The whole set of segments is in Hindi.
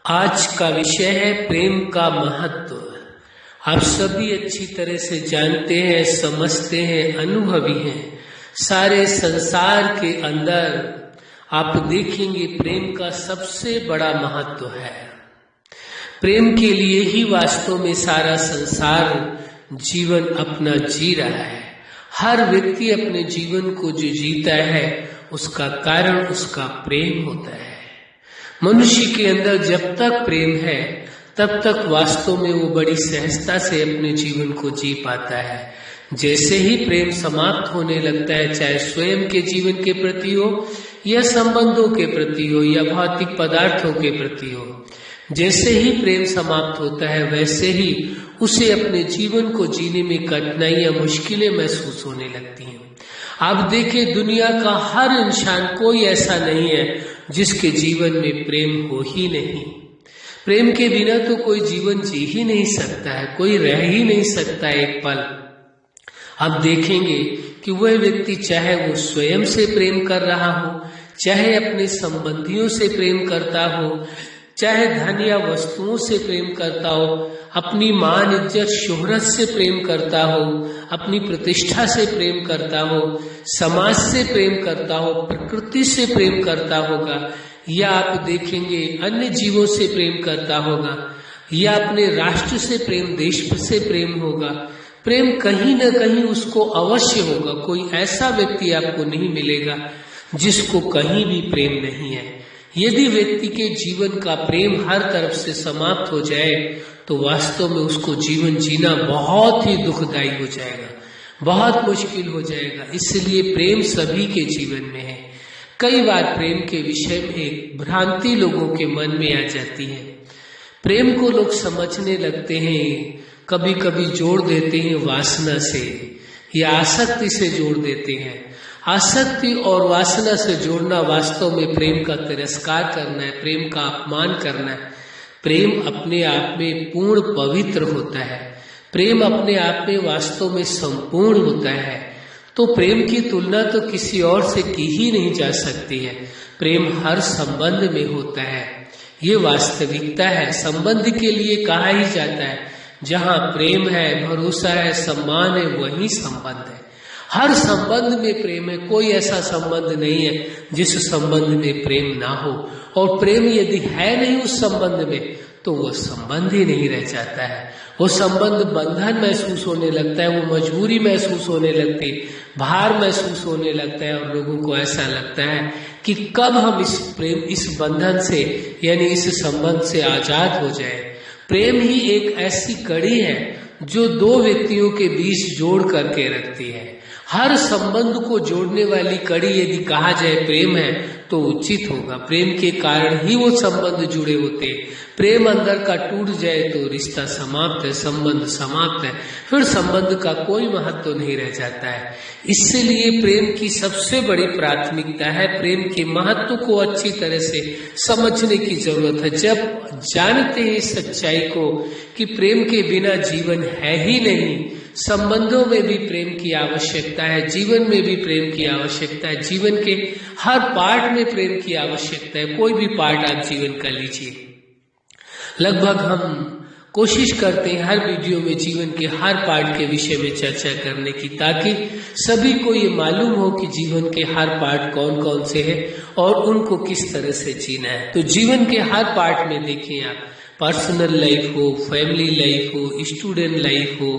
आज का विषय है प्रेम का महत्व। आप सभी अच्छी तरह से जानते हैं, समझते हैं, अनुभवी हैं। सारे संसार के अंदर आप देखेंगे प्रेम का सबसे बड़ा महत्व है। प्रेम के लिए ही वास्तव में सारा संसार जीवन अपना जी रहा है। हर व्यक्ति अपने जीवन को जो जीता है उसका कारण उसका प्रेम होता है। मनुष्य के अंदर जब तक प्रेम है तब तक वास्तव में वो बड़ी सहजता से अपने जीवन को जी पाता है। जैसे ही प्रेम समाप्त होने लगता है, चाहे स्वयं के जीवन के प्रति हो या संबंधों के प्रति हो या भौतिक पदार्थों के प्रति हो, जैसे ही प्रेम समाप्त होता है वैसे ही उसे अपने जीवन को जीने में कठिनाइयां, मुश्किलें महसूस होने लगती हैं। आप देखें, दुनिया का हर इंसान कोई ऐसा नहीं है जिसके जीवन में प्रेम हो ही नहीं। प्रेम के बिना तो कोई जीवन जी ही नहीं सकता है, कोई रह ही नहीं सकता एक पल। आप देखेंगे कि वह व्यक्ति चाहे वो स्वयं से प्रेम कर रहा हो, चाहे अपने संबंधियों से प्रेम करता हो, चाहे धन या वस्तुओं से प्रेम करता हो, अपनी मान, इज्जत, शोहरत से प्रेम करता हो, अपनी प्रतिष्ठा से प्रेम करता हो, समाज से प्रेम करता हो, प्रकृति से प्रेम करता होगा, या आप देखेंगे अन्य जीवों से प्रेम करता होगा, या अपने राष्ट्र से प्रेम, देश से प्रेम होगा। प्रेम कहीं न कहीं उसको अवश्य होगा। कोई ऐसा व्यक्ति आपको नहीं मिलेगा जिसको कहीं भी प्रेम नहीं है। यदि व्यक्ति के जीवन का प्रेम हर तरफ से समाप्त हो जाए तो वास्तव में उसको जीवन जीना बहुत ही दुखदायी हो जाएगा, बहुत मुश्किल हो जाएगा। इसलिए प्रेम सभी के जीवन में है। कई बार प्रेम के विषय में एक भ्रांति लोगों के मन में आ जाती है। प्रेम को लोग समझने लगते हैं, कभी कभी जोड़ देते हैं वासना से या आसक्ति से जोड़ देते हैं। आसक्ति और वासना से जोड़ना वास्तव में प्रेम का तिरस्कार करना है, प्रेम का अपमान करना है। प्रेम अपने आप में पूर्ण पवित्र होता है। प्रेम अपने आप में वास्तव में संपूर्ण होता है। तो प्रेम की तुलना तो किसी और से की ही नहीं जा सकती है। प्रेम हर संबंध में होता है, ये वास्तविकता है। संबंध के लिए कहा ही जाता है जहाँ प्रेम है, भरोसा है, सम्मान है, वही संबंध है। हर संबंध में प्रेम है। कोई ऐसा संबंध नहीं है जिस संबंध में प्रेम ना हो। और प्रेम यदि है नहीं उस संबंध में तो वो संबंध ही नहीं रह जाता है। वो संबंध बंधन महसूस होने लगता है, वो मजबूरी महसूस होने लगती है, भार महसूस होने लगता है, और लोगों को ऐसा लगता है कि कब हम इस बंधन से यानी इस संबंध से आजाद हो जाए। प्रेम ही एक ऐसी कड़ी है जो दो व्यक्तियों के बीच जोड़ करके रखती है। हर संबंध को जोड़ने वाली कड़ी यदि कहा जाए प्रेम है तो उचित होगा। प्रेम के कारण ही वो संबंध जुड़े होते हैं। प्रेम अंदर का टूट जाए तो रिश्ता समाप्त है, संबंध समाप्त है, फिर संबंध का कोई महत्व नहीं रह जाता है। इसलिए प्रेम की सबसे बड़ी प्राथमिकता है प्रेम के महत्व को अच्छी तरह से समझने की जरूरत है। जब जानते हैं इस सच्चाई को कि प्रेम के बिना जीवन है ही नहीं, संबंधों में भी प्रेम की आवश्यकता है, जीवन में भी प्रेम की आवश्यकता है, जीवन के हर पार्ट में प्रेम की आवश्यकता है। कोई भी पार्ट आप जीवन का लीजिए, लगभग हम कोशिश करते हैं हर वीडियो में जीवन के हर पार्ट के विषय में चर्चा करने की, ताकि सभी को ये मालूम हो कि जीवन के हर पार्ट कौन कौन से हैं और उनको किस तरह से जीना है। तो जीवन के हर पार्ट में देखिए आप, पर्सनल लाइफ हो, फैमिली लाइफ हो, स्टूडेंट लाइफ हो,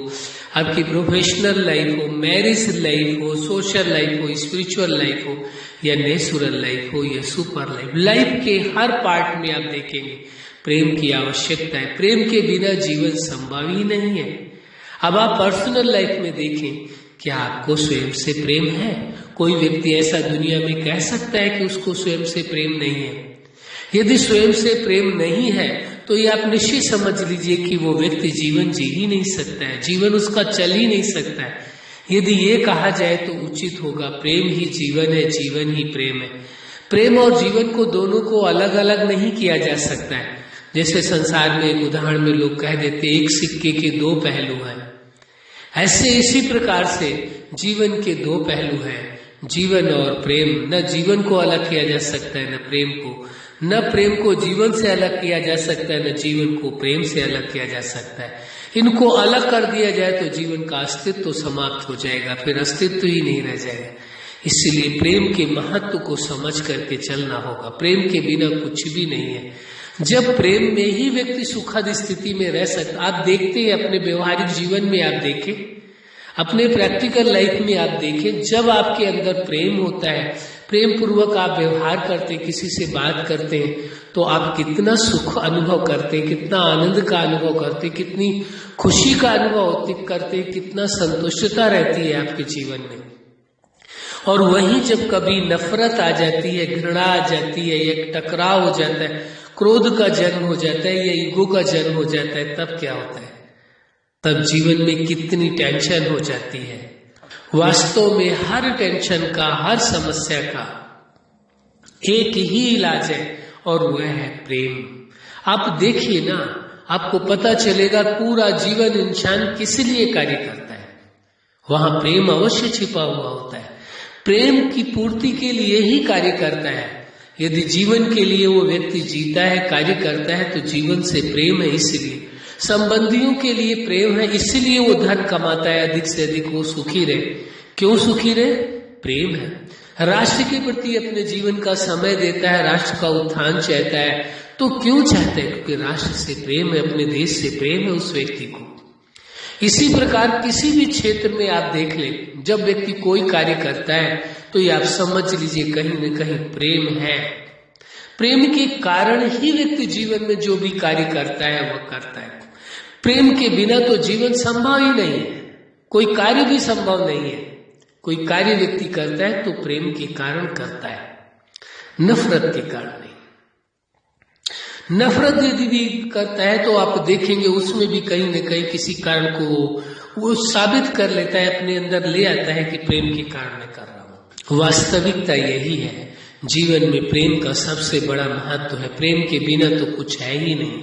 आपकी प्रोफेशनल लाइफ हो, मैरिज लाइफ हो, सोशल लाइफ हो, स्पिरिचुअल लाइफ हो, या नेचुरल लाइफ हो, या सुपर लाइफ, लाइफ के हर पार्ट में आप देखेंगे प्रेम की आवश्यकता है। प्रेम के बिना जीवन संभव ही नहीं है। अब आप पर्सनल लाइफ में देखें, क्या आपको स्वयं से प्रेम है? कोई व्यक्ति ऐसा दुनिया में कह सकता है कि उसको स्वयं से प्रेम नहीं है? यदि स्वयं से प्रेम नहीं है तो ये आप निश्चित समझ लीजिए कि वो व्यक्ति जीवन जी ही नहीं सकता है, जीवन उसका चल ही नहीं सकता है। यदि ये कहा जाए तो उचित होगा, प्रेम ही जीवन है, जीवन ही प्रेम है। प्रेम और जीवन को दोनों को अलग अलग नहीं किया जा सकता है। जैसे संसार में एक उदाहरण में लोग कह देते एक सिक्के के दो पहलू हैं, ऐसे इसी प्रकार से जीवन के दो पहलू हैं, जीवन और प्रेम। न जीवन को अलग किया जा सकता है, न प्रेम को। न प्रेम को जीवन से अलग किया जा सकता है, न जीवन को प्रेम से अलग किया जा सकता है। इनको अलग कर दिया जाए तो जीवन का अस्तित्व तो समाप्त हो जाएगा, फिर अस्तित्व ही नहीं रह जाएगा। इसलिए प्रेम के महत्व को समझ करके चलना होगा। प्रेम के बिना कुछ भी नहीं है। जब प्रेम में ही व्यक्ति सुखद स्थिति में रह सकता। आप देखते हैं अपने व्यवहारिक जीवन में, आप देखें अपने प्रैक्टिकल लाइफ में, आप देखें जब आपके अंदर प्रेम होता है, प्रेम पूर्वक आप व्यवहार करते हैं, किसी से बात करते हैं, तो आप कितना सुख अनुभव करते हैं, कितना आनंद का अनुभव करते हैं, कितनी खुशी का अनुभव करते हैं, कितना संतुष्टता रहती है आपके जीवन में। और वहीं जब कभी नफरत आ जाती है, घृणा आ जाती है, एक टकराव हो जाता है, क्रोध का जन्म हो जाता है या ईगो का जन्म हो जाता है, तब क्या होता है? तब जीवन में कितनी टेंशन हो जाती है। वास्तव में हर टेंशन का, हर समस्या का एक ही इलाज है और वह है प्रेम। आप देखिए ना, आपको पता चलेगा पूरा जीवन इंसान किस लिए कार्य करता है। वहां प्रेम अवश्य छिपा हुआ होता है। प्रेम की पूर्ति के लिए ही कार्य करता है। यदि जीवन के लिए वो व्यक्ति जीता है, कार्य करता है, तो जीवन से प्रेम है। इसलिए संबंधियों के लिए प्रेम है, इसलिए वो धन कमाता है, अधिक से अधिक वो सुखी रहे। क्यों सुखी रहे? प्रेम है। राष्ट्र के प्रति अपने जीवन का समय देता है, राष्ट्र का उत्थान चाहता है। तो क्यों चाहता है? क्योंकि राष्ट्र से प्रेम है, अपने देश से प्रेम है उस व्यक्ति को। इसी प्रकार किसी भी क्षेत्र में आप देख ले, जब व्यक्ति कोई कार्य करता है तो ये आप समझ लीजिए कहीं न कहीं प्रेम है। प्रेम के कारण ही व्यक्ति जीवन में जो भी कार्य करता है वह करता है। प्रेम के बिना तो जीवन संभव ही नहीं है, कोई कार्य भी संभव नहीं है। कोई कार्य व्यक्ति करता है तो प्रेम के कारण करता है, नफरत के कारण नहीं। नफरत यदि भी करता है तो आप देखेंगे उसमें भी कहीं न कहीं किसी कारण को वो साबित कर लेता है, अपने अंदर ले आता है कि प्रेम के कारण मैं कर रहा हूं। वास्तविकता यही है, जीवन में प्रेम का सबसे बड़ा महत्व है। प्रेम के बिना तो कुछ है ही नहीं।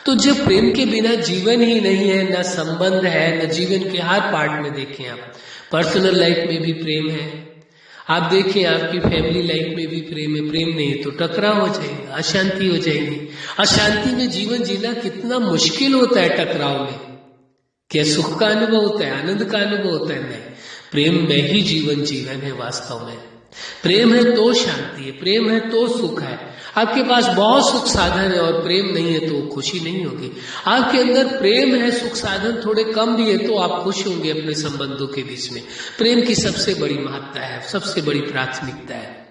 तो जब प्रेम के बिना जीवन ही नहीं है, ना संबंध है, न जीवन के हर पार्ट में देखें आप, पर्सनल लाइफ में भी प्रेम है, आप देखिए आपकी फैमिली लाइफ में भी प्रेम है। प्रेम नहीं है तो टकराव हो जाएगा, अशांति हो जाएगी। अशांति में जीवन जीना कितना मुश्किल होता है। टकराव में क्या सुख का अनुभव होता है, आनंद का अनुभव होता है? नहीं, प्रेम में ही जीवन है। वास्तव में प्रेम है तो शांति है, प्रेम है तो सुख है। आपके पास बहुत सुख साधन है और प्रेम नहीं है तो खुशी नहीं होगी। आपके अंदर प्रेम है, सुख साधन थोड़े कम भी है तो आप खुश होंगे अपने संबंधों के बीच में। प्रेम की सबसे बड़ी महत्ता है, सबसे बड़ी प्राथमिकता है।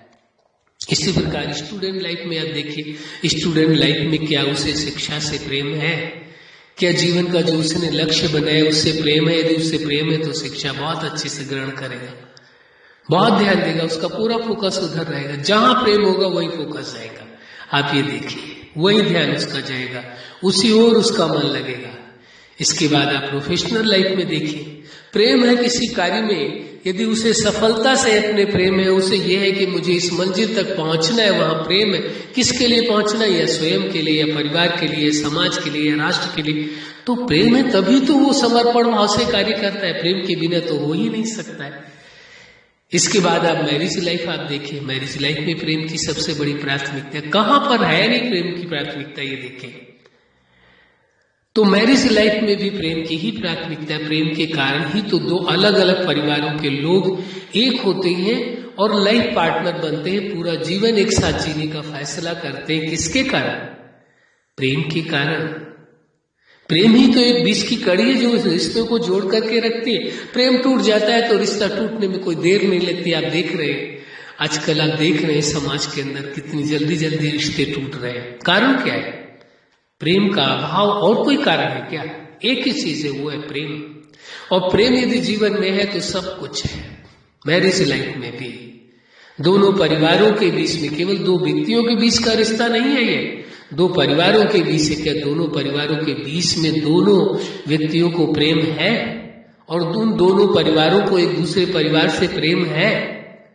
इसी प्रकार स्टूडेंट लाइफ में आप देखिए, स्टूडेंट लाइफ में क्या उसे शिक्षा से प्रेम है? क्या जीवन का जो उसने लक्ष्य बनाया उससे प्रेम है? यदि उससे प्रेम है तो शिक्षा बहुत अच्छे से ग्रहण करेगा, बहुत ध्यान देगा, उसका पूरा फोकस उधर रहेगा। जहां प्रेम होगा वही फोकस जाएगा। आप ये देखिए, वही ध्यान उसका जाएगा, उसी ओर उसका मन लगेगा। इसके बाद आप प्रोफेशनल लाइफ में देखिए, प्रेम है किसी कार्य में, यदि उसे सफलता से अपने प्रेम है, उसे यह है कि मुझे इस मंजिल तक पहुंचना है, वहां प्रेम है। किसके लिए पहुंचना है? या स्वयं के लिए, या परिवार के लिए, समाज के लिए, या राष्ट्र के लिए। तो प्रेम है तभी तो वो समर्पण भाव से कार्य करता है। प्रेम के बिना तो हो ही नहीं सकता है। इसके बाद आप मैरिज लाइफ आप देखिए, मैरिज लाइफ में प्रेम की सबसे बड़ी प्राथमिकता कहां पर है? नहीं प्रेम की प्राथमिकता, ये देखें तो मैरिज लाइफ में भी प्रेम की ही प्राथमिकता है। प्रेम के कारण ही तो दो अलग अलग परिवारों के लोग एक होते हैं और लाइफ पार्टनर बनते हैं, पूरा जीवन एक साथ जीने का फैसला करते हैं। किसके कारण? प्रेम के कारण। प्रेम ही तो एक बीच की कड़ी है जो रिश्तों को जोड़ करके रखती है। प्रेम टूट जाता है तो रिश्ता टूटने में कोई देर नहीं लगती। आप देख रहे हैं आजकल, आप देख रहे हैं समाज के अंदर कितनी जल्दी जल्दी रिश्ते टूट रहे हैं। कारण क्या है? प्रेम का अभाव। और कोई कारण है क्या? एक ही चीज है, वो है प्रेम। और प्रेम यदि जीवन में है तो सब कुछ है। मैरिज लाइफ में भी दोनों परिवारों के बीच में, केवल दो व्यक्तियों के बीच का रिश्ता नहीं है ये, दो परिवारों के बीच है। क्या दोनों परिवारों के बीच में दोनों व्यक्तियों को प्रेम है? और उन दोनों परिवारों को एक दूसरे परिवार से प्रेम है,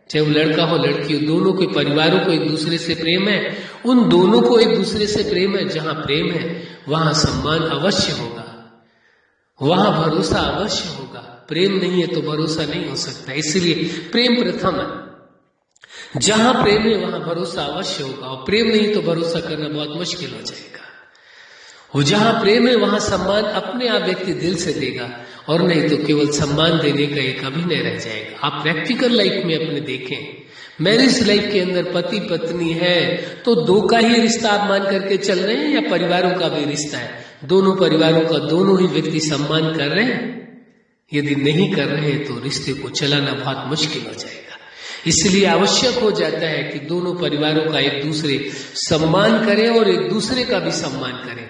चाहे वो लड़का हो लड़की हो, दोनों के परिवारों को एक दूसरे से प्रेम है। उन दोनों को एक दूसरे से प्रेम है। जहां प्रेम है वहां सम्मान अवश्य होगा, वहां भरोसा अवश्य होगा। प्रेम नहीं है तो भरोसा नहीं हो सकता। इसलिए प्रेम प्रथम है। जहां प्रेम है वहां भरोसा अवश्य होगा, और प्रेम नहीं तो भरोसा करना बहुत मुश्किल हो जाएगा। और जहां प्रेम है वहां सम्मान अपने आप व्यक्ति दिल से देगा, और नहीं तो केवल सम्मान देने का एक अभिनय रह जाएगा। आप प्रैक्टिकल लाइफ में अपने देखें, मैरिज लाइफ के अंदर पति पत्नी है तो दो का ही रिश्ता आप मान करके चल रहे हैं, या परिवारों का भी रिश्ता है? दोनों परिवारों का दोनों ही व्यक्ति सम्मान कर रहे हैं? यदि नहीं कर रहे हैं तो रिश्ते को चलाना बहुत मुश्किल हो जाएगा। इसलिए आवश्यक हो जाता है कि दोनों परिवारों का एक दूसरे सम्मान करें और एक दूसरे का भी सम्मान करें,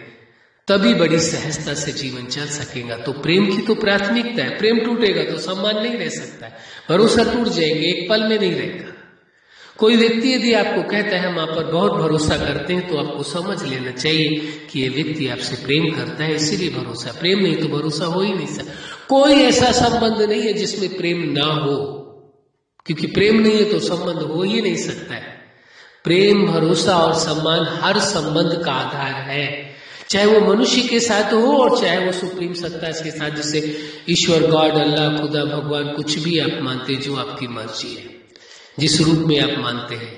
तभी बड़ी सहजता से जीवन चल सकेगा। तो प्रेम की तो प्राथमिकता है। प्रेम टूटेगा तो सम्मान नहीं रह सकता है, भरोसा टूट जाएंगे, एक पल में नहीं रहेगा। कोई व्यक्ति यदि आपको कहता है हम आप पर बहुत भरोसा करते हैं, तो आपको समझ लेना चाहिए कि ये व्यक्ति आपसे प्रेम करता है, इसीलिए भरोसा। प्रेम नहीं तो भरोसा हो ही नहीं सकता। कोई ऐसा संबंध नहीं है जिसमें प्रेम ना हो, क्योंकि प्रेम नहीं है तो संबंध हो ही नहीं सकता है। प्रेम, भरोसा और सम्मान हर संबंध का आधार है, चाहे वो मनुष्य के साथ हो और चाहे वो सुप्रीम सत्ता के साथ, जिसे ईश्वर, गॉड, अल्लाह, खुदा, भगवान, कुछ भी आप मानते, जो आपकी मर्जी है, जिस रूप में आप मानते हैं,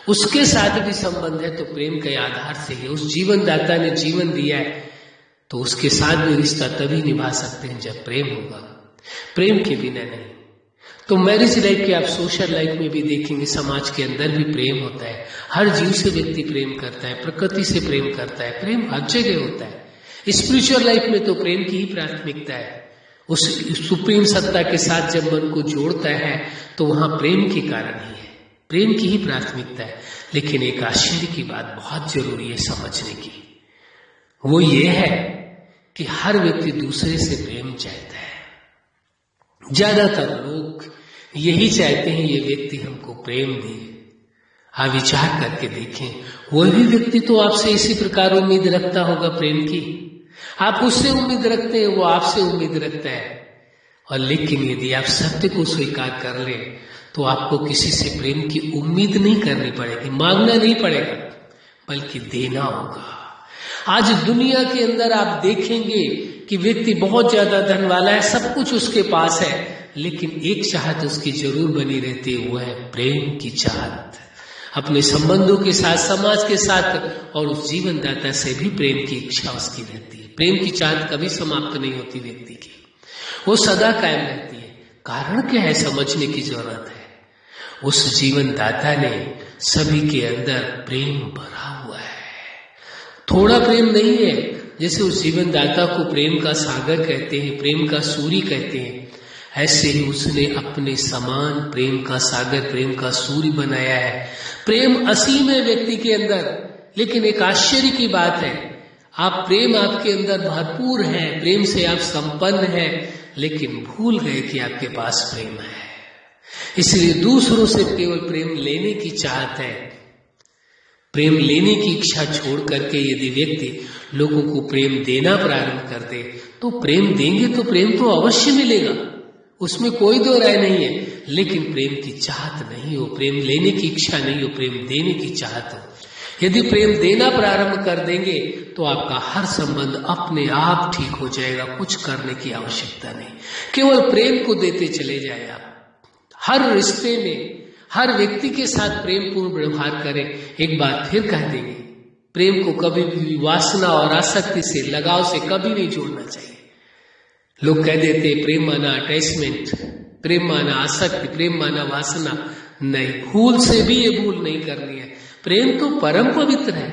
उसके साथ भी संबंध है। तो प्रेम के आधार से ही उस जीवन दाता ने जीवन दिया है, तो उसके साथ भी रिश्ता तभी निभा सकते हैं जब प्रेम होगा, प्रेम के बिना नहीं। तो मैरिज लाइफ के आप सोशल लाइफ में भी देखेंगे, समाज के अंदर भी प्रेम होता है। हर जीव से व्यक्ति प्रेम करता है, प्रकृति से प्रेम करता है, प्रेम हर जगह होता है। स्पिरिचुअल लाइफ में तो प्रेम की ही प्राथमिकता है। उस सुप्रीम सत्ता के साथ जब मन को जोड़ता है तो वहां प्रेम के कारण ही है, प्रेम की ही प्राथमिकता है। लेकिन एक आश्चर्य की बात बहुत जरूरी है समझने की, वो ये है कि हर व्यक्ति दूसरे से प्रेम चाहता है। ज्यादातर लोग यही चाहते हैं ये व्यक्ति हमको प्रेम दे। आप विचार करके देखें, वही व्यक्ति तो आपसे इसी प्रकार उम्मीद रखता होगा प्रेम की। आप उससे उम्मीद रखते हैं, वो आपसे उम्मीद रखता है। और लेकिन यदि आप सत्य को स्वीकार कर ले तो आपको किसी से प्रेम की उम्मीद नहीं करनी पड़ेगी, मांगना नहीं पड़ेगा, बल्कि देना होगा। आज दुनिया के अंदर आप देखेंगे कि व्यक्ति बहुत ज्यादा धन वाला है, सब कुछ उसके पास है, लेकिन एक चाहत उसकी जरूर बनी रहती है, वो है प्रेम की चाहत। अपने संबंधों के साथ, समाज के साथ और उस जीवन दाता से भी प्रेम की इच्छा उसकी रहती है। प्रेम की चाहत कभी समाप्त नहीं होती व्यक्ति की, वो सदा कायम रहती है। कारण क्या है, समझने की जरूरत है। उस जीवन दाता ने सभी के अंदर प्रेम भरा हुआ है। थोड़ा प्रेम नहीं है, जैसे उस जीवन दाता को प्रेम का सागर कहते हैं, प्रेम का सूर्य कहते हैं, ऐसे ही उसने अपने समान प्रेम का सागर, प्रेम का सूर्य बनाया है। प्रेम असीम है व्यक्ति के अंदर। लेकिन एक आश्चर्य की बात है, आप प्रेम आपके अंदर भरपूर है, प्रेम से आप संपन्न हैं, लेकिन भूल गए कि आपके पास प्रेम है। इसलिए दूसरों से केवल प्रेम लेने की चाहत है। प्रेम लेने की इच्छा छोड़ करके यदि व्यक्ति लोगों को प्रेम देना प्रारंभ कर दे तो प्रेम देंगे तो प्रेम तो अवश्य मिलेगा, उसमें कोई दो राय नहीं है। लेकिन प्रेम की चाहत नहीं हो, प्रेम लेने की इच्छा नहीं हो, प्रेम देने की चाहत हो। यदि प्रेम देना प्रारंभ कर देंगे तो आपका हर संबंध अपने आप ठीक हो जाएगा, कुछ करने की आवश्यकता नहीं, केवल प्रेम को देते चले जाए आप। हर रिश्ते में, हर व्यक्ति के साथ प्रेम पूर्ण व्यवहार करें। एक बात फिर कह देंगे, प्रेम को कभी भी वासना और आसक्ति से, लगाव से कभी नहीं जोड़ना चाहिए। लोग कह देते प्रेम माना अटैचमेंट, प्रेम माना आसक्ति, प्रेम माना वासना। नहीं, भूल से भी ये भूल नहीं करनी है। प्रेम तो परम पवित्र है।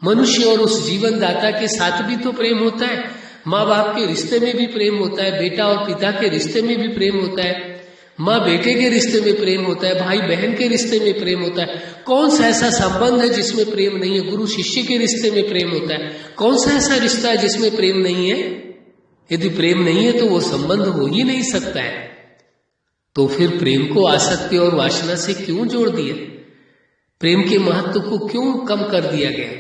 मनुष्य और उस जीवन दाता के साथ भी तो प्रेम होता है, माँ बाप के रिश्ते में भी प्रेम होता है, बेटा और पिता के रिश्ते में भी प्रेम होता है, माँ बेटे के रिश्ते में प्रेम होता है, भाई बहन के रिश्ते में प्रेम होता है। कौन सा ऐसा संबंध है जिसमें प्रेम नहीं है? गुरु शिष्य के रिश्ते में प्रेम होता है। कौन सा ऐसा रिश्ता है जिसमें प्रेम नहीं है? यदि प्रेम नहीं है तो वो संबंध हो ही नहीं सकता है। तो फिर प्रेम को आसक्ति और वासना से क्यों जोड़ दिया? प्रेम के महत्व को क्यों कम कर दिया गया?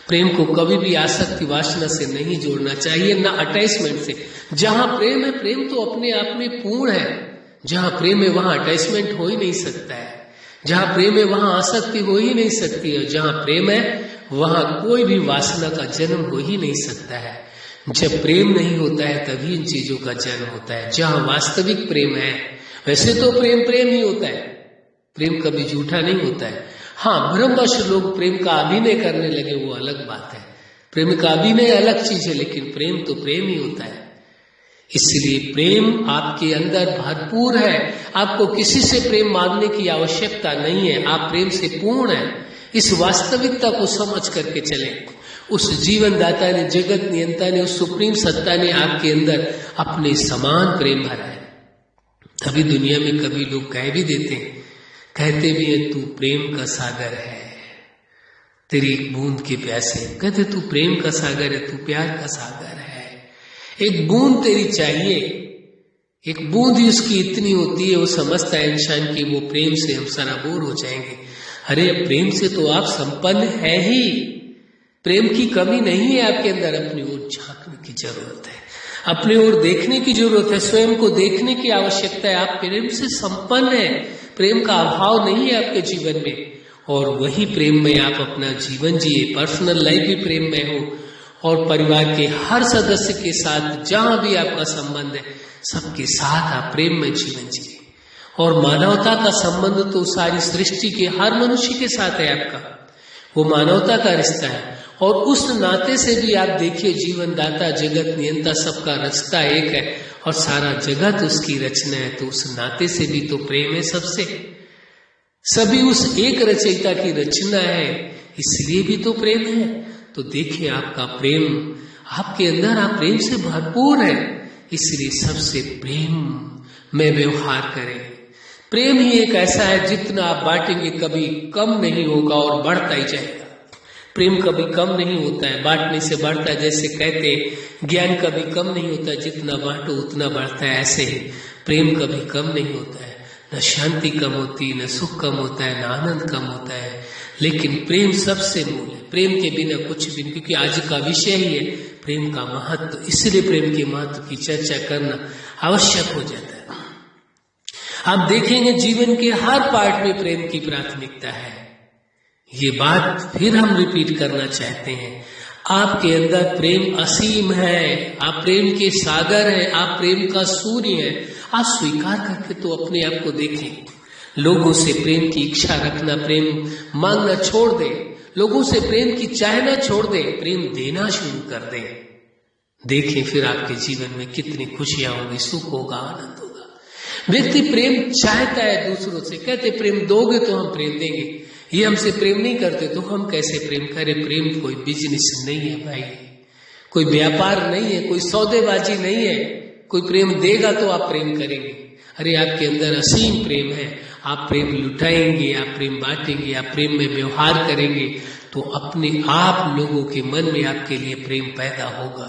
प्रेम को कभी भी आसक्ति वासना से नहीं जोड़ना चाहिए, ना अटैचमेंट से। जहां प्रेम है, प्रेम तो अपने आप में पूर्ण है। जहां प्रेम है वहां अटैचमेंट हो ही नहीं सकता है, जहां प्रेम है वहां आसक्ति हो ही नहीं सकती है, जहां प्रेम है वहां कोई भी वासना का जन्म हो ही नहीं सकता है। जब प्रेम नहीं होता है तभी इन चीजों का जन्म होता है। जहां वास्तविक प्रेम है, वैसे तो प्रेम प्रेम ही होता है, प्रेम कभी झूठा नहीं होता है। हाँ, भ्रमवश लोग प्रेम का अभिनय करने लगे, वो अलग बात है। प्रेम का अभिनय अलग चीज है, लेकिन प्रेम तो प्रेम ही होता है। इसलिए प्रेम आपके अंदर भरपूर है। आपको किसी से प्रेम मांगने की आवश्यकता नहीं है, आप प्रेम से पूर्ण हैं। इस वास्तविकता को समझ करके चलें। उस जीवन दाता ने, जगत नियंता ने, उस सुप्रीम सत्ता ने आपके अंदर अपने समान प्रेम भरा है। अभी दुनिया में कभी लोग कह भी देते हैं, कहते भी हैं, तू प्रेम का सागर है, तेरी एक बूंद के प्यासे। कहते तू प्रेम का सागर है, तू प्यार का सागर है, एक बूंद तेरी चाहिए। एक बूंद ही उसकी इतनी होती है, वो समझता है इंसान की वो प्रेम से हम सराबोर हो जाएंगे। अरे प्रेम से तो आप संपन्न है ही, प्रेम की कमी नहीं है आपके अंदर। अपनी ओर झांकने की जरूरत है, अपनी ओर देखने की जरूरत है, स्वयं को देखने की आवश्यकता है। आप प्रेम से संपन्न है, प्रेम का अभाव नहीं है आपके जीवन में, और वही प्रेम में आप अपना जीवन जिए। पर्सनल लाइफ भी प्रेम में हो, और परिवार के हर सदस्य के साथ जहां भी आपका संबंध है, सबके साथ आप प्रेम में जीवन जिए। और मानवता का संबंध तो सारी सृष्टि के हर मनुष्य के साथ है आपका, वो मानवता का रिश्ता है। और उस नाते से भी आप देखिए, जीवन दाता, जगत नियंता, सबका रचता एक है और सारा जगत उसकी रचना है, तो उस नाते से भी तो प्रेम है सबसे। सभी उस एक रचयिता की रचना है, इसलिए भी तो प्रेम है। तो देखिए आपका प्रेम, आपके अंदर आप प्रेम से भरपूर है, इसलिए सबसे प्रेम में व्यवहार करें। प्रेम ही एक ऐसा है, जितना आप बांटेंगे कभी कम नहीं होगा और बढ़ता ही जाएगा। प्रेम कभी कम नहीं होता है, बांटने से बढ़ता है। जैसे कहते ज्ञान कभी कम नहीं होता, जितना बांटो उतना बढ़ता है, ऐसे ही प्रेम कभी कम नहीं होता है। न शांति कम होती, न सुख कम होता है, न आनंद कम होता है, लेकिन प्रेम सबसे मूल है। प्रेम के बिना कुछ भी नहीं, क्योंकि आज का विषय ही है प्रेम का महत्व, इसलिए प्रेम के महत्व की चर्चा करना आवश्यक हो जाता है। आप देखेंगे जीवन के हर पार्ट में प्रेम की प्राथमिकता है। ये बात फिर हम रिपीट करना चाहते हैं, आपके अंदर प्रेम असीम है, आप प्रेम के सागर हैं, आप प्रेम का सूर्य हैं। आप स्वीकार करके तो अपने आप को देखें। लोगों से प्रेम की इच्छा रखना, प्रेम मांगना छोड़ दें, लोगों से प्रेम की चाहना छोड़ दें, प्रेम देना शुरू कर दें। देखें फिर आपके जीवन में कितनी खुशियां होंगी, सुख होगा, आनंद होगा। व्यक्ति प्रेम चाहता है दूसरों से, कहते प्रेम दोगे तो हम प्रेम देंगे, ये हमसे प्रेम नहीं करते तो हम कैसे प्रेम करें। प्रेम कोई बिजनेस नहीं है भाई, कोई व्यापार नहीं है, कोई सौदेबाजी नहीं है। कोई प्रेम देगा तो आप प्रेम करेंगे। अरे आपके अंदर असीम प्रेम है, आप प्रेम लुटाएंगे, आप प्रेम बांटेंगे, आप प्रेम में व्यवहार करेंगे, तो अपने आप लोगों के मन में आपके लिए प्रेम पैदा होगा।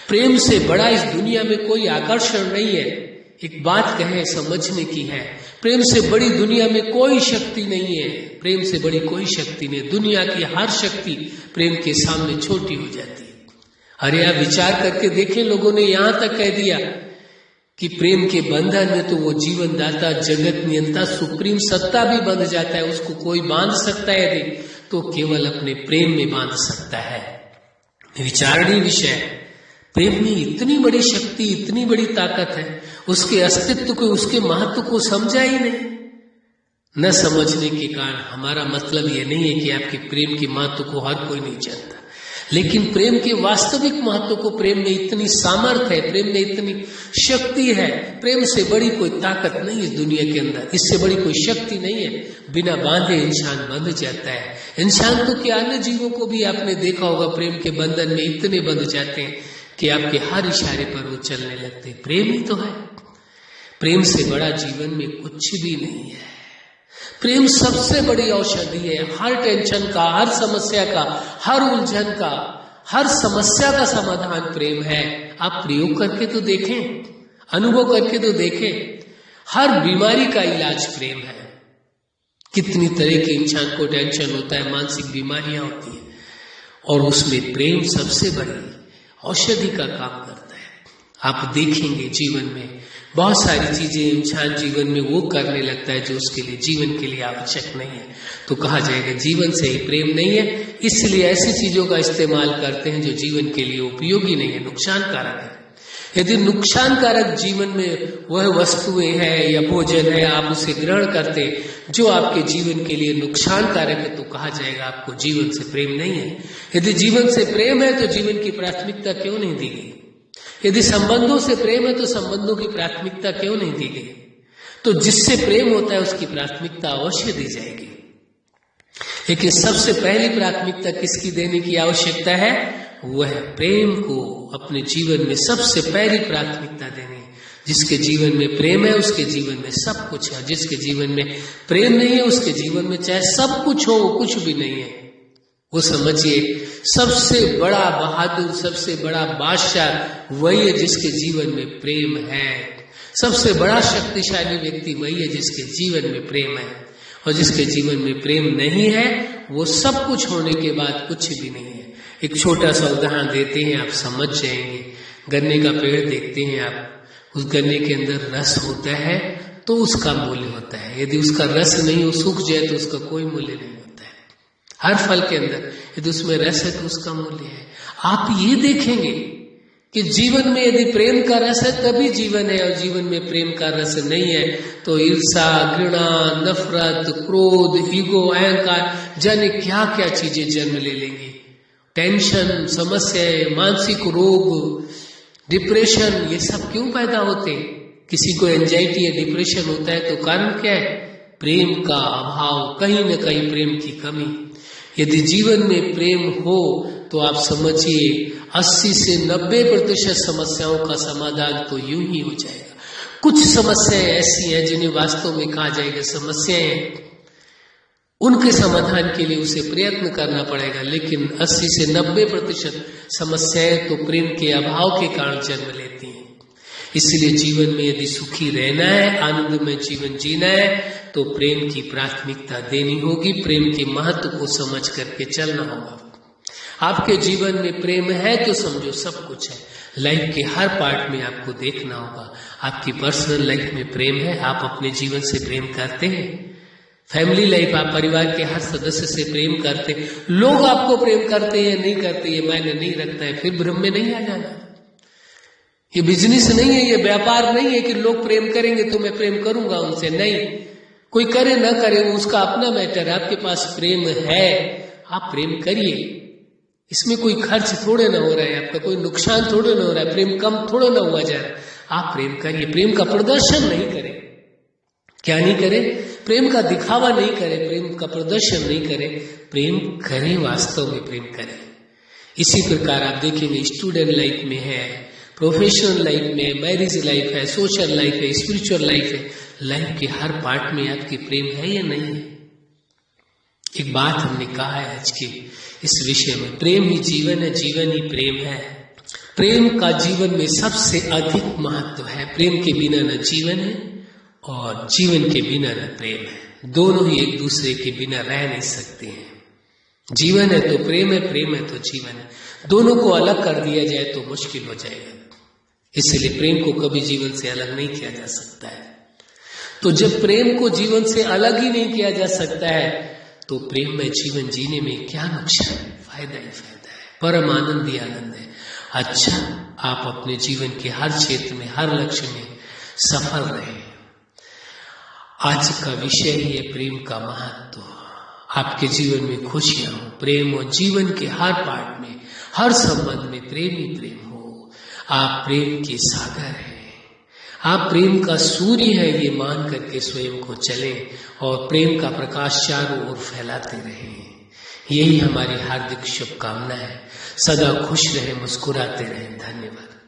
प्रेम से बड़ा इस दुनिया में कोई आकर्षण नहीं है। एक बात कहें समझने की है, प्रेम से बड़ी दुनिया में कोई शक्ति नहीं है, प्रेम से बड़ी कोई शक्ति नहीं। दुनिया की हर शक्ति प्रेम के सामने छोटी हो जाती है। अरे आप विचार करके देखें, लोगों ने यहां तक कह दिया कि प्रेम के बंधन में तो वो जीवन दाता, जगत नियंता, सुप्रीम सत्ता भी बंध जाता है। उसको कोई बांध सकता है यदि, तो केवल अपने प्रेम में बांध सकता है। विचारणीय विषय, प्रेम में इतनी बड़ी शक्ति, इतनी बड़ी ताकत है, उसके अस्तित्व को, उसके महत्व को समझा ही नहीं। न समझने के कारण हमारा मतलब यह नहीं है कि आपके प्रेम के महत्व को हर कोई नहीं जानता, लेकिन प्रेम के वास्तविक महत्व को, प्रेम में इतनी सामर्थ्य है, प्रेम में इतनी शक्ति है। प्रेम से बड़ी कोई ताकत नहीं इस दुनिया के अंदर, इससे बड़ी कोई शक्ति नहीं है। बिना बांधे इंसान बंध जाता है। इंसान तो क्या, अन्य जीवों को भी आपने देखा होगा प्रेम के बंधन में इतने बंध जाते हैं कि आपके हर इशारे पर वो चलने लगते हैं। प्रेम ही तो है। प्रेम से बड़ा जीवन में कुछ भी नहीं है। प्रेम सबसे बड़ी औषधि है। हर टेंशन का, हर समस्या का, हर उलझन का, हर समस्या का समाधान प्रेम है। आप प्रयोग करके तो देखें, अनुभव करके तो देखें। हर बीमारी का इलाज प्रेम है। कितनी तरह के इंसान को टेंशन होता है, मानसिक बीमारियां होती है, और उसमें प्रेम सबसे बड़ी औषधि का काम करता है। आप देखेंगे जीवन में बहुत सारी चीजें इंसान जीवन में वो करने लगता है जो उसके लिए, जीवन के लिए आवश्यक नहीं है। तो कहा जाएगा जीवन से ही प्रेम नहीं है, इसलिए ऐसी चीजों का इस्तेमाल करते हैं जो जीवन के लिए उपयोगी नहीं है, नुकसानकारक है। यदि नुकसानकारक जीवन में वह वस्तुएं हैं या भोजन है, आप उसे ग्रहण करते जो आपके जीवन के लिए नुकसानकारक है, तो कहा जाएगा आपको जीवन से प्रेम नहीं है। यदि जीवन से प्रेम है तो जीवन की प्राथमिकता क्यों नहीं दी गई? यदि संबंधों से प्रेम है तो संबंधों की प्राथमिकता क्यों नहीं दी गई? तो जिससे प्रेम होता है उसकी प्राथमिकता अवश्य दी जाएगी। लेकिन सबसे पहली प्राथमिकता किसकी देने की आवश्यकता है? वह प्रेम को अपने जीवन में सबसे पहली प्राथमिकता देनी। जिसके जीवन में प्रेम है उसके जीवन में सब कुछ है, जिसके जीवन में प्रेम नहीं है उसके जीवन में चाहे सब कुछ हो वो कुछ भी नहीं है। वो समझिए सबसे बड़ा बहादुर, सबसे बड़ा बादशाह वही है जिसके जीवन में प्रेम है। सबसे बड़ा शक्तिशाली व्यक्ति वही है जिसके जीवन में प्रेम है, और जिसके जीवन में प्रेम नहीं है वो सब कुछ होने के बाद कुछ भी नहीं है। एक छोटा सा उदाहरण देते हैं, आप समझ जाएंगे। गन्ने का पेड़ देखते हैं आप, उस गन्ने के अंदर रस होता है तो उसका मूल्य होता है। यदि उसका रस नहीं हो, सूख जाए तो उसका कोई मूल्य नहीं होता है। हर फल के अंदर यदि उसमें रस है तो उसका मूल्य है। आप ये देखेंगे कि जीवन में यदि प्रेम का रस है तभी जीवन है, और जीवन में प्रेम का रस नहीं है तो ईर्षा, घृणा, नफरत, क्रोध, ईगो, अहंकार, जाने क्या क्या चीजें जन्म ले लेंगी। टेंशन, समस्याएं, मानसिक रोग, डिप्रेशन, ये सब क्यों पैदा होते हैं? किसी को एंजाइटी या डिप्रेशन होता है तो कारण क्या है? प्रेम का अभाव, कहीं न कहीं प्रेम की कमी। यदि जीवन में प्रेम हो तो आप समझिए 80 से 90% समस्याओं का समाधान तो यूं ही हो जाएगा। कुछ समस्याएं ऐसी हैं जिन्हें वास्तव में कहा जाएगा समस्याएं, उनके समाधान के लिए उसे प्रयत्न करना पड़ेगा, लेकिन 80 से 90% समस्याएं तो प्रेम के अभाव के कारण जन्म लेती हैं। इसलिए जीवन में यदि सुखी रहना है, आनंद में जीवन जीना है, तो प्रेम की प्राथमिकता देनी होगी, प्रेम के महत्व को समझ करके चलना होगा। आपके जीवन में प्रेम है तो समझो सब कुछ है। लाइफ के हर पार्ट में आपको देखना होगा। आपकी पर्सनल लाइफ में प्रेम है, आप अपने जीवन से प्रेम करते हैं। फैमिली लाइफ, आप परिवार के हर सदस्य से प्रेम करते हैं। लोग आपको प्रेम करते हैं नहीं करते ये मायने नहीं रखता है, फिर भ्रम में नहीं आ जाना। ये बिजनेस नहीं है, ये व्यापार नहीं है कि लोग प्रेम करेंगे तो मैं प्रेम करूंगा उनसे। नहीं, कोई करे ना करे वो उसका अपना मैटर है। आपके पास प्रेम है, आप प्रेम करिए। इसमें कोई खर्च थोड़े ना हो रहा है, आपका कोई नुकसान थोड़े ना हो रहा है, प्रेम कम थोड़े ना हुआ जा रहा है। आप प्रेम करिए, प्रेम का प्रदर्शन नहीं करें। क्या नहीं करें? प्रेम का दिखावा नहीं करें, प्रेम का प्रदर्शन नहीं करें, प्रेम करें, वास्तव में प्रेम करें। इसी प्रकार आप देखेंगे स्टूडेंट लाइफ में है, प्रोफेशनल लाइफ में, मैरिज लाइफ है, सोशल लाइफ है, स्पिरिचुअल लाइफ है, लाइफ के हर पार्ट में आपकी प्रेम है या नहीं है? एक बात हमने कहा है आज के इस विषय में, प्रेम ही जीवन है, जीवन ही प्रेम है। प्रेम का जीवन में सबसे अधिक महत्व है। प्रेम के बिना न जीवन है और जीवन के बिना न प्रेम है। दोनों ही एक दूसरे के बिना रह नहीं सकते हैं। जीवन है तो प्रेम है, प्रेम है तो जीवन है। दोनों को अलग कर दिया जाए तो मुश्किल हो जाएगा। इसलिए प्रेम को कभी जीवन से अलग नहीं किया जा सकता है। तो जब प्रेम को जीवन से अलग ही नहीं किया जा सकता है तो प्रेम में जीवन जीने में क्या नुकसान है? फायदा ही फायदा है, परम आनंद ही आनंद है। अच्छा, आप अपने जीवन के हर क्षेत्र में, हर लक्ष्य में सफल रहे। आज का विषय ही है प्रेम का महत्व। आपके जीवन में खुशियां हो, प्रेम हो, जीवन के हर पार्ट में, हर संबंध में प्रेम ही प्रेम हो। आप प्रेम के सागर हैं, आप प्रेम का सूर्य है, ये मान करके स्वयं को चलें और प्रेम का प्रकाश चारों ओर फैलाते रहें। यही हमारी हार्दिक शुभकामना है। सदा खुश रहें, मुस्कुराते रहें। धन्यवाद।